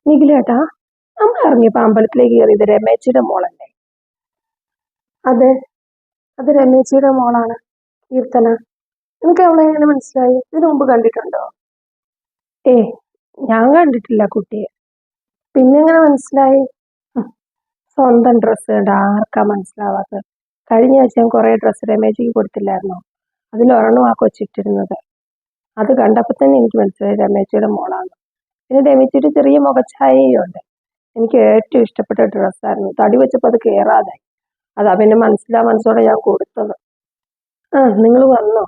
നിഖിലേട്ടാ, നമ്മൾ ഇറങ്ങിയപ്പോ അമ്പലത്തിലേക്ക് കയറിയത് രമേച്ചിയുടെ മോളല്ലേ? അതെ, അത് രമേച്ചിയുടെ മോളാണ്, കീർത്തന. നിനക്ക് അവളെ എങ്ങനെ മനസ്സിലായി? ഇതിനു മുമ്പ് കണ്ടിട്ടുണ്ടോ? ഏ, ഞാൻ കണ്ടിട്ടില്ല കുട്ടിയെ. പിന്നെങ്ങനെ മനസ്സിലായി? ഹും, സ്വന്തം ഡ്രസ്സ് കണ്ട് ആർക്കാ മനസ്സിലാവാത്തത്? കഴിഞ്ഞ ആഴ്ച ഞാൻ കുറെ ഡ്രസ്സ് രമേശിക്ക് കൊടുത്തില്ലായിരുന്നോ? അതിലൊരെണ്ണം ആ കൊച്ചിട്ടിരുന്നത്. അത് കണ്ടപ്പോ തന്നെ എനിക്ക് മനസ്സിലായി രമേശിയുടെ മോളാണ്. പിന്നെ രമേശിയുടെ ചെറിയ മുഖഛായയും ഉണ്ട്. എനിക്ക് ഏറ്റവും ഇഷ്ടപ്പെട്ട ഡ്രസ്സായിരുന്നു. തടി വെച്ചപ്പോൾ അത് കേറാതായി. അതാ പിന്നെ മനസ്സോടെ ഞാൻ കൊടുത്തത്. ആ, നിങ്ങൾ വന്നോ?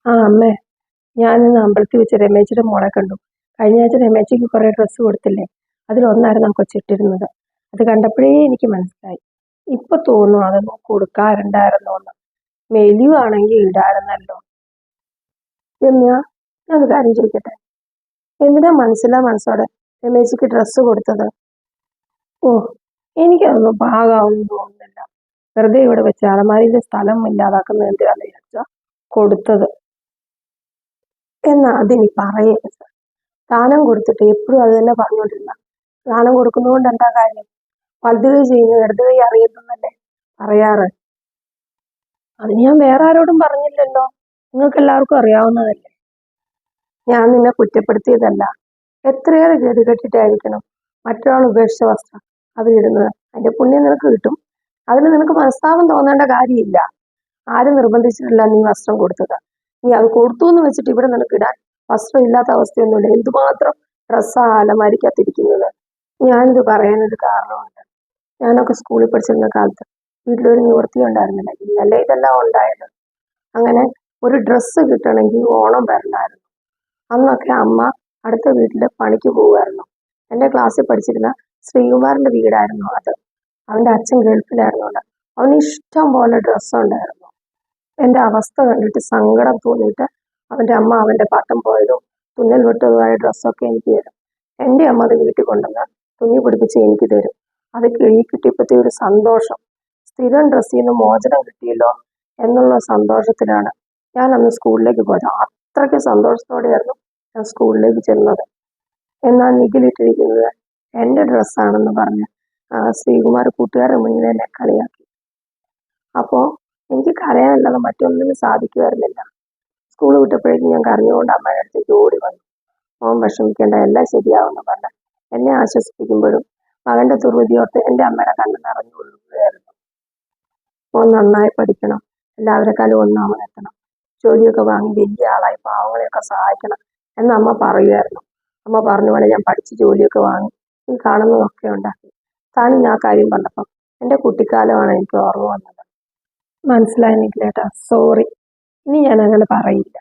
ആ അമ്മേ, ഞാൻ ഇന്ന് അമ്പലത്തിൽ വെച്ച് രമേശിയുടെ മോളെ കണ്ടു. കഴിഞ്ഞ ആഴ്ച രമേശിക്ക് കുറെ ഡ്രസ്സ് കൊടുത്തില്ലേ? അതിലൊന്നായിരുന്നു ആ കൊച്ചിട്ടിരുന്നത്. അത് കണ്ടപ്പോഴേ എനിക്ക് മനസ്സിലായി. ഇപ്പൊ തോന്നുന്നു അതൊന്നും കൊടുക്കാറുണ്ടായിരുന്നോ എന്ന്. മെലിവാണെങ്കിൽ ഇടായിരുന്നല്ലോ. രമ്യ, ഞാൻ ഒരു കാര്യം ചോദിക്കട്ടെ? എന്തിനാ മനസ്സോടെ രമേശിക്ക് ഡ്രസ്സ് കൊടുത്തത്? ഓ, എനിക്കതൊന്നും പാകാവുന്നു തോന്നുന്നില്ല. വെറുതെ ഇവിടെ വെച്ച് അലമാരിയിലെ സ്ഥലം ഇല്ലാതാക്കുന്നത് എന്തിനാന്ന് വിചാരിച്ചാ കൊടുത്തത്. എന്നാ അതിനി പറയരുത്. ദാനം കൊടുത്തിട്ട് എപ്പോഴും അത് തന്നെ പറഞ്ഞുകൊണ്ടിരുന്ന ദാനം കൊടുക്കുന്നതുകൊണ്ട് എന്താ കാര്യം? വലത് കൈ ചെയ്യുന്നത് ഇടത് കൈ അറിയുന്നല്ലേ പറയാറ്. അത് ഞാൻ വേറെ ആരോടും പറഞ്ഞില്ലല്ലോ. നിങ്ങൾക്ക് എല്ലാവർക്കും അറിയാവുന്നതല്ലേ. ഞാൻ നിന്നെ കുറ്റപ്പെടുത്തിയതല്ല. എത്രയേറെ ഗതി കെട്ടിട്ടായിരിക്കണം മറ്റൊരാൾ ഉപേക്ഷിച്ച വസ്ത്രം അവരിടുന്നത്. അതിന്റെ പുണ്യം നിനക്ക് കിട്ടും. അതിന് നിനക്ക് മനസ്താപം തോന്നേണ്ട കാര്യമില്ല. ആരും നിർബന്ധിച്ചിട്ടില്ല നീ വസ്ത്രം കൊടുത്തത്. നീ അത് കൊടുത്തു എന്ന് വെച്ചിട്ട് ഇവിടെ നിനക്ക് ഇടാൻ വസ്ത്രം ഇല്ലാത്ത അവസ്ഥയൊന്നുമില്ല. എന്തുമാത്രം ഡ്രസ്സാ അലമാരിക്കത്തിരിക്കുന്നത്. ഞാനിത് പറയാനൊരു കാരണമുണ്ട്. ഞാനൊക്കെ സ്കൂളിൽ പഠിച്ചിരുന്ന കാലത്ത് വീട്ടിലൊരു നിവൃത്തി ഉണ്ടായിരുന്നില്ല. ഇന്നല്ലേ ഇതെല്ലാം ഉണ്ടായത്. അങ്ങനെ ഒരു ഡ്രസ്സ് കിട്ടണമെങ്കിൽ ഓണം വരണമായിരുന്നു. അന്നൊക്കെ അമ്മ അടുത്ത വീട്ടില് പണിക്ക് പോകുമായിരുന്നു. എൻ്റെ ക്ലാസ്സിൽ പഠിച്ചിരുന്ന ശ്രീകുമാറിന്റെ വീടായിരുന്നു അത്. അവന്റെ അച്ഛൻ ഗൾഫിലായിരുന്നുകൊണ്ട് അവന് ഇഷ്ടം പോലെ ഡ്രസ്സ് ഉണ്ടായിരുന്നു. എൻ്റെ അവസ്ഥ കണ്ടിട്ട് സങ്കടം തോന്നിയിട്ട് അവന്റെ അമ്മ അവന്റെ പട്ടം പോയതും തുന്നൽ വിട്ടതുമായ ഡ്രസ്സൊക്കെ എനിക്ക് തരും. എൻ്റെ അമ്മ അത് വീട്ടിൽ കൊണ്ടുവന്ന് തുന്നി പിടിപ്പിച്ച് എനിക്ക് തരും. അത് കിഴി കിട്ടിയപ്പോഴത്തെ ഒരു സന്തോഷം, സ്ഥിരം ഡ്രസ്സിൽ നിന്ന് മോചനം കിട്ടിയല്ലോ എന്നുള്ള സന്തോഷത്തിലാണ് ഞാൻ അന്ന് സ്കൂളിലേക്ക് പോയത്. അത്രയ്ക്ക് സന്തോഷത്തോടെയായിരുന്നു ഞാൻ സ്കൂളിലേക്ക് ചെന്നത്. എന്നാൽ നിഖിലിട്ടിരിക്കുന്നത് എൻ്റെ ഡ്രസ്സാണെന്ന് പറഞ്ഞ് ശ്രീകുമാർ കൂട്ടുകാരുടെ മുന്നിൽ എന്നെ കളിയാക്കി. അപ്പോൾ എനിക്ക് കരയാനല്ലാതെ മറ്റൊന്നിനും സാധിക്കുമായിരുന്നില്ല. സ്കൂൾ വിട്ടപ്പോഴേക്കും ഞാൻ കരഞ്ഞുകൊണ്ട് അമ്മയുടെ അടുത്തേക്ക് ഓടി വന്നു. മോൻ വിഷമിക്കേണ്ട, എല്ലാം ശരിയാവുമെന്ന് പറഞ്ഞ് എന്നെ ആശ്വസിപ്പിക്കുമ്പോഴും മകന്റെ ദുർവിധിയോർത്ത് എൻ്റെ അമ്മയുടെ കണ്ണ് നിറഞ്ഞു കൊള്ളുകയായിരുന്നു. മോൻ നന്നായി പഠിക്കണം, എല്ലാവരെക്കാളും ഒന്നാമതെത്തണം, ജോലിയൊക്കെ വാങ്ങി വലിയ ആളായി പാവങ്ങളെയൊക്കെ സഹായിക്കണം എന്ന് അമ്മ പറയുമായിരുന്നു. അമ്മ പറഞ്ഞ പോലെ ഞാൻ പഠിച്ച് ജോലിയൊക്കെ വാങ്ങി ഈ കാണുന്നതൊക്കെ ഉണ്ടാക്കി. താനും ആ കാര്യം പറഞ്ഞപ്പം എൻ്റെ കുട്ടിക്കാലമാണ് എനിക്ക് ഓർമ്മ വന്നത്. മനസ്സിലായി നിഖിലേട്ടാ, സോറി. ഇനി ഞാൻ അങ്ങനെ പറയില്ല.